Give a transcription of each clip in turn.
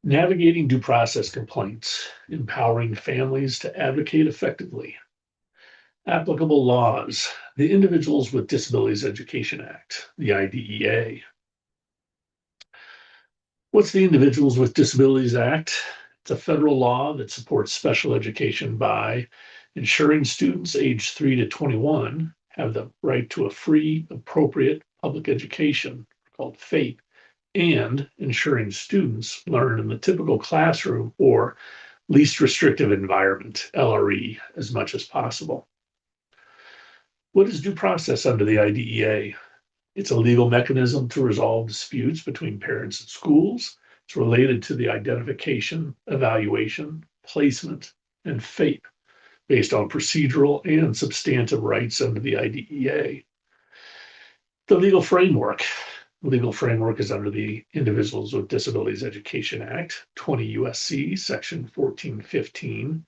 Navigating due process complaints, empowering families to advocate effectively. Applicable laws, the Individuals with Disabilities Education Act, the IDEA. What's the Individuals with Disabilities Act? It's a federal law that supports special education by ensuring students aged 3 to 21 have the right to a free, appropriate public education called FAPE, and ensuring students learn in the typical classroom or least restrictive environment, LRE, as much as possible. What is due process under the IDEA? It's a legal mechanism to resolve disputes between parents and schools. It's related to the identification, evaluation, placement, and FAPE based on procedural and substantive rights under the IDEA. The legal framework. The legal framework is under the Individuals with Disabilities Education Act, 20 U.S.C. Section 1415,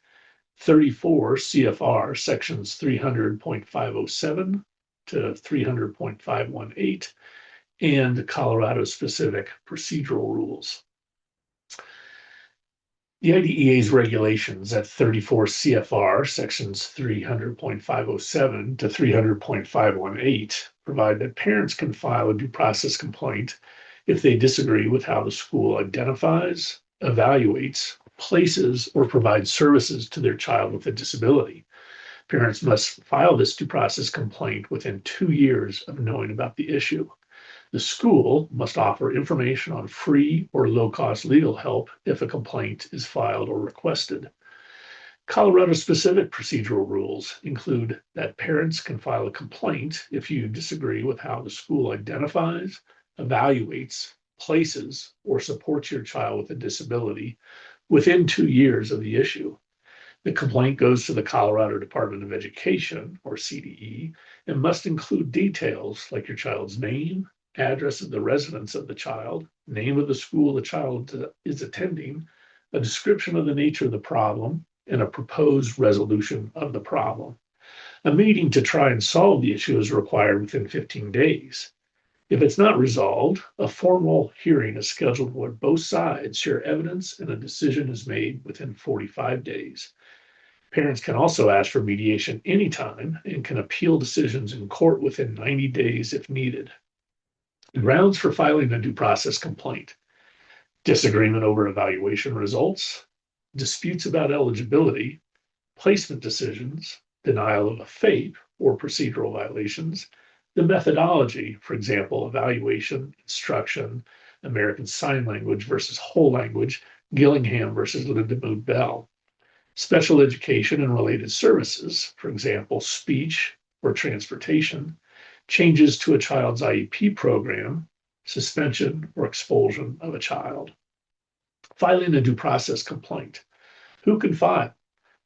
34 CFR Sections 300.507 to 300.518, and Colorado-specific procedural rules. The IDEA's regulations at 34 CFR sections 300.507 to 300.518 provide that parents can file a due process complaint if they disagree with how the school identifies, evaluates, places, or provides services to their child with a disability. Parents must file this due process complaint within 2 years of knowing about the issue. The school must offer information on free or low-cost legal help if a complaint is filed or requested. Colorado-specific procedural rules include that parents can file a complaint if you disagree with how the school identifies, evaluates, places, or supports your child with a disability within 2 years of the issue. The complaint goes to the Colorado Department of Education, or CDE, and must include details like your child's name, address of the residence of the child, name of the school the child is attending, a description of the nature of the problem, and a proposed resolution of the problem. A meeting to try and solve the issue is required within 15 days. If it's not resolved, a formal hearing is scheduled where both sides share evidence and a decision is made within 45 days. Parents can also ask for mediation anytime and can appeal decisions in court within 90 days if needed. Grounds for filing a due process complaint: disagreement over evaluation results, disputes about eligibility, placement decisions, denial of a FAPE or procedural violations, the methodology, for example, evaluation, instruction, American Sign Language versus whole language, Gillingham versus Lindemood Bell, special education and related services, for example, speech or transportation, changes to a child's IEP program, suspension or expulsion of a child. Filing a due process complaint. Who can file?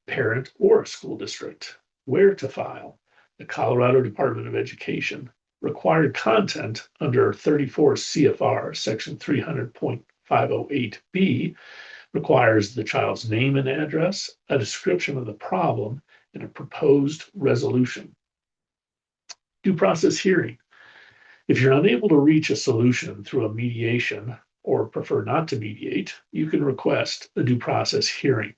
Parent or a school district. Where to file? The Colorado Department of Education. Required content under 34 CFR section 300.508B requires the child's name and address, a description of the problem, and a proposed resolution. Due process hearing. If you're unable to reach a solution through a mediation or prefer not to mediate, you can request a due process hearing.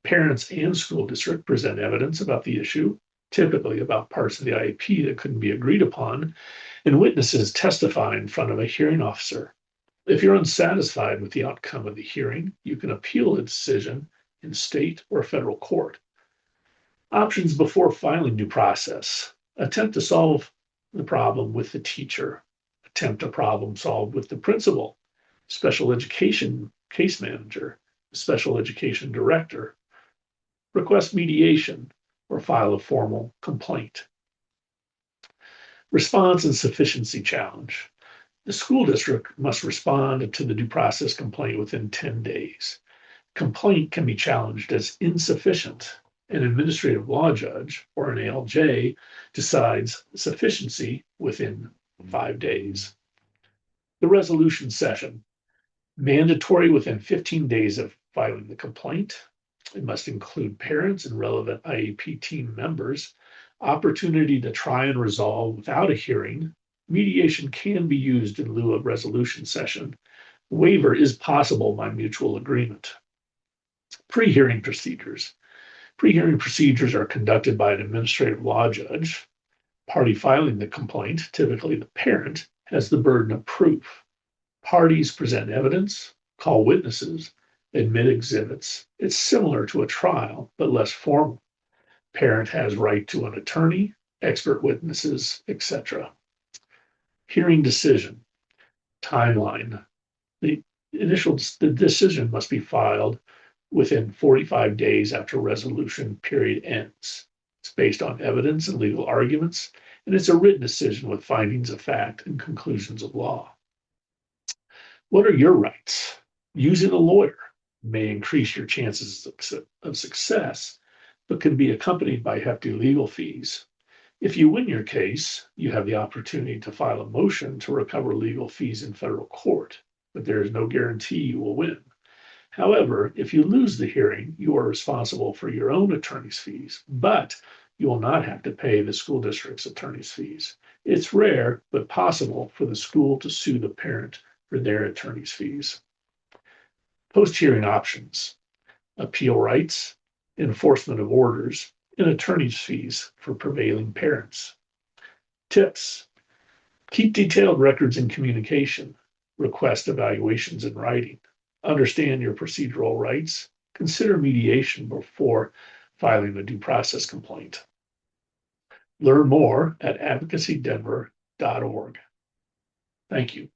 Parents and school district present evidence about the issue, typically about parts of the IEP that couldn't be agreed upon, and witnesses testify in front of a hearing officer. If you're unsatisfied with the outcome of the hearing, you can appeal the decision in state or federal court. Options before filing due process. Attempt to solve the problem with the teacher. Attempt to problem solve with the principal, special education case manager, special education director. Request mediation or file a formal complaint. Response and sufficiency challenge. The school district must respond to the due process complaint within 10 days. Complaint can be challenged as insufficient. An administrative law judge or an ALJ decides sufficiency within 5 days. The resolution session. Mandatory within 15 days of filing the complaint. It must include parents and relevant IEP team members. Opportunity to try and resolve without a hearing. Mediation can be used in lieu of resolution session. Waiver is possible by mutual agreement. Pre-hearing procedures. Pre-hearing procedures are conducted by an administrative law judge. Party filing the complaint, typically the parent, has the burden of proof. Parties present evidence, call witnesses, admit exhibits. It's similar to a trial, but less formal. Parent has right to an attorney, expert witnesses, etc. Hearing decision, timeline. The the decision must be filed within 45 days after resolution period ends. It's based on evidence and legal arguments, and it's a written decision with findings of fact and conclusions of law. What are your rights? Using a lawyer may increase your chances of success, but can be accompanied by hefty legal fees. If you win your case, you have the opportunity to file a motion to recover legal fees in federal court, but there is no guarantee you will win. However, if you lose the hearing, you are responsible for your own attorney's fees, but you will not have to pay the school district's attorney's fees. It's rare, but possible for the school to sue the parent for their attorney's fees. Post-hearing options, appeal rights, enforcement of orders, and attorney's fees for prevailing parents. Tips: keep detailed records and communication, request evaluations in writing, understand your procedural rights, consider mediation before filing a due process complaint. Learn more at advocacydenver.org. Thank you.